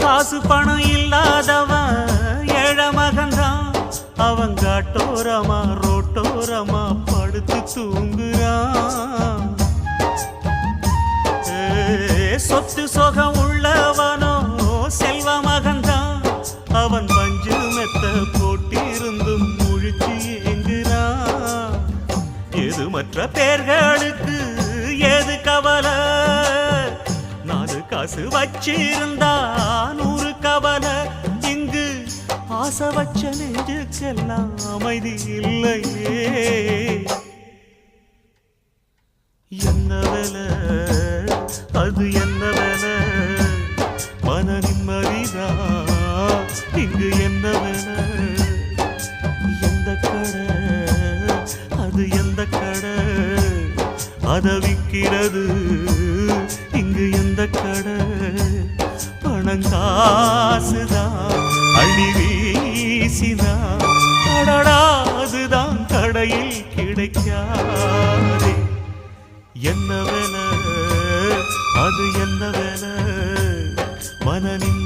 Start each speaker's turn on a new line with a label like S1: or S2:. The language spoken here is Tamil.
S1: காசு பணம் இல்லாதவன் ஏழை மகன்தான். அவன் காட்டோரமா ரோட்டோரமா படுத்து தூங்குறான். சொத்து சொகம் உள்ளவனோ செல்வ மகன்தான். அவன் பஞ்சு மெத்த போட்டிருந்தும் முழிச்சு ஏங்குறான். எது மற்ற பேர்களுக்கு ஏது கவலை, 4 காசு வச்சிருந்தா 100 கவலை. இங்கு ஆசை வச்ச நெஞ்சுக்கெல்லாம் அமைதி இல்லையே. என்ன வேலை அது என்ன வேலை, மன நிம்மதிதான் இங்கு என்ன வேலை. எந்த கடை அது எந்த கடை, அத விக்கிறது இங்கு எந்த கடை. பணங்காசுதான் அள்ளி வீசிதான் அடடா அதுதான் கடையில் கிடைக்காதே. என்ன வேலை அது என்ன வேலை, மன நிம்மதி